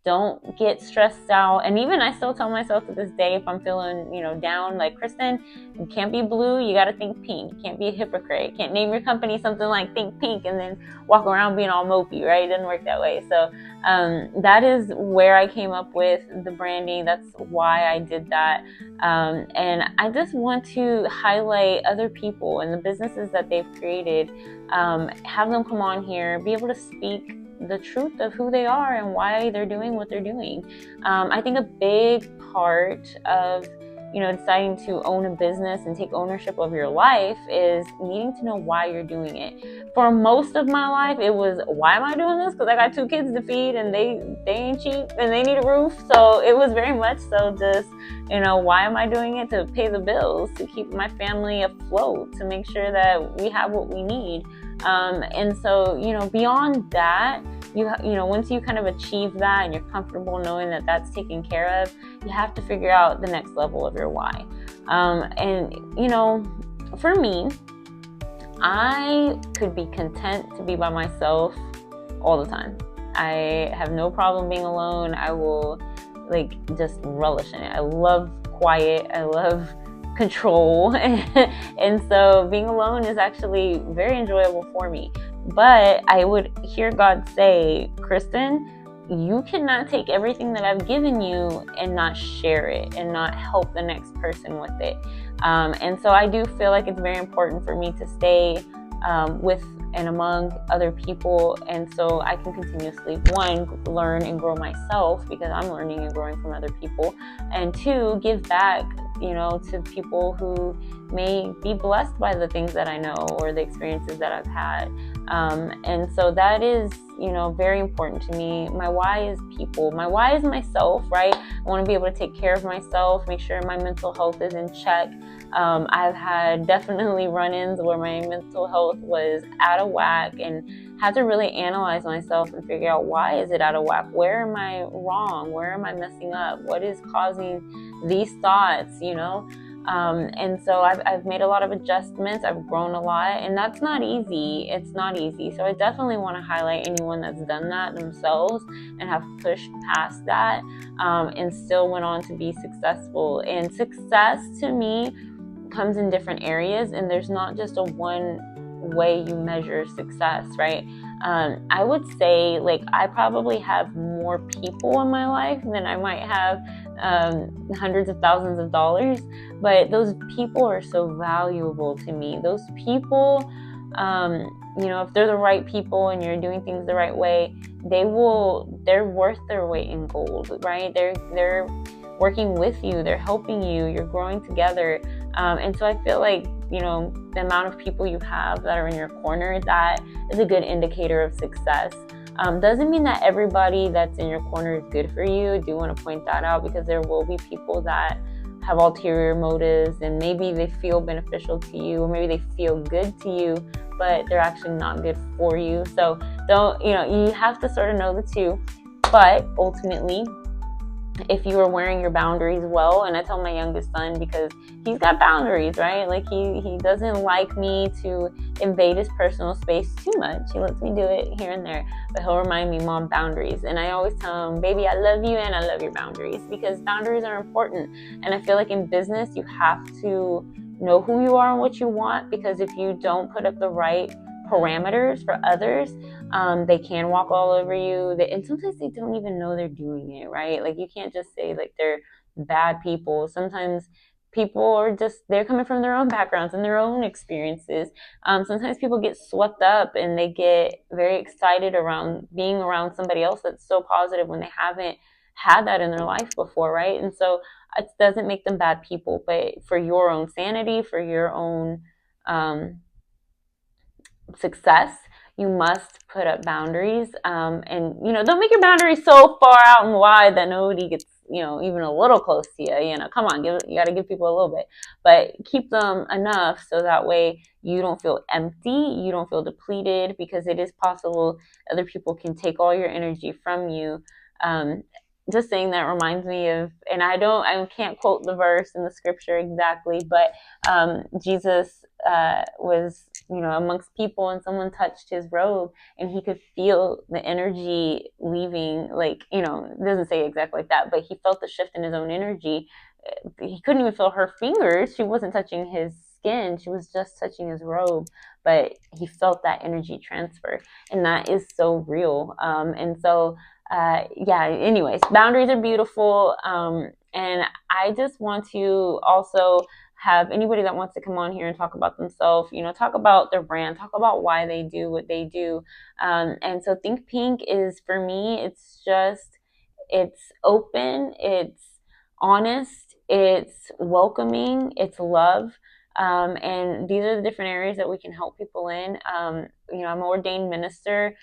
Don't get stressed out. And even I still tell myself to this day, if I'm feeling, down, like, Kristen, you can't be blue, you got to think pink. You can't be a hypocrite. You can't name your company something like Think Pink and then walk around being all mopey, right? It doesn't work that way. So that is where I came up with the branding. That's why I did that. And I just want to highlight other people and the businesses that they've created, have them come on here, be able to speak the truth of who they are and why they're doing what they're doing. I think a big part of deciding to own a business and take ownership of your life is needing to know why you're doing it. For most of my life, it was, why am I doing this? Because I got 2 kids to feed and they ain't cheap and they need a roof. So it was very much so just, why am I doing it? To pay the bills, to keep my family afloat, to make sure that we have what we need. And so, beyond that, once you kind of achieve that and you're comfortable knowing that that's taken care of, you have to figure out the next level of your why. And for me, I could be content to be by myself all the time. I have no problem being alone. I will just relish in it. I love quiet. I love control. And so being alone is actually very enjoyable for me. But I would hear God say, Kristen, you cannot take everything that I've given you and not share it and not help the next person with it. And so I do feel like it's very important for me to stay with and among other people, and so I can continuously, 1, learn and grow myself because I'm learning and growing from other people, and 2, give back to people who may be blessed by the things that I know or the experiences that I've had. And so that is, very important to me. My why is people. My why is myself, right? I want to be able to take care of myself, make sure my mental health is in check. I've had definitely run-ins where my mental health was out of whack and had to really analyze myself and figure out, why is it out of whack? Where am I wrong? Where am I messing up? What is causing these thoughts, and so I've made a lot of adjustments. I've grown a lot, and that's not easy. It's not easy. So I definitely want to highlight anyone that's done that themselves and have pushed past that, and still went on to be successful. And success to me comes in different areas, and there's not just a one way you measure success, right? I would say I probably have more people in my life than I might have hundreds of thousands of dollars, but those people are so valuable to me. Those people, if they're the right people and you're doing things the right way, they're worth their weight in gold, right? They're working with you, they're helping you, you're growing together. And so I feel like, the amount of people you have that are in your corner, that is a good indicator of success. Doesn't mean that everybody that's in your corner is good for you. I do want to point that out, because there will be people that have ulterior motives and maybe they feel beneficial to you, or maybe they feel good to you, but they're actually not good for you. So you have to sort of know the two. But ultimately, if you are wearing your boundaries well, and I tell my youngest son, because he's got boundaries, right? He doesn't like me to invade his personal space too much. He lets me do it here and there, but he'll remind me, Mom, boundaries. And I always tell him, baby, I love you and I love your boundaries, because boundaries are important. And I feel like in business, you have to know who you are and what you want, because if you don't put up the right parameters for others, they can walk all over you, and sometimes they don't even know they're doing it, right? You can't just say they're bad people. Sometimes people are just, they're coming from their own backgrounds and their own experiences. Sometimes people get swept up and they get very excited around being around somebody else that's so positive when they haven't had that in their life before, right? And so it doesn't make them bad people, but for your own sanity, for your own success, you must put up boundaries, and don't make your boundaries so far out and wide that nobody gets even a little close to you. Come on, you got to give people a little bit, but keep them enough so that way you don't feel empty, you don't feel depleted, because it is possible other people can take all your energy from you. Just saying that reminds me of, and I can't quote the verse in the scripture exactly, but Jesus was amongst people, and someone touched his robe, and he could feel the energy leaving. Like, it doesn't say exactly like that, but he felt the shift in his own energy. He couldn't even feel her fingers. She wasn't touching his skin. She was just touching his robe, but he felt that energy transfer, and that is so real. And so, yeah. Anyways, boundaries are beautiful, and I just want to also have anybody that wants to come on here and talk about themselves, talk about their brand, talk about why they do what they do. And so Think Pink is, for me, it's open, it's honest, it's welcoming, it's love. And these are the different areas that we can help people in. I'm an ordained minister.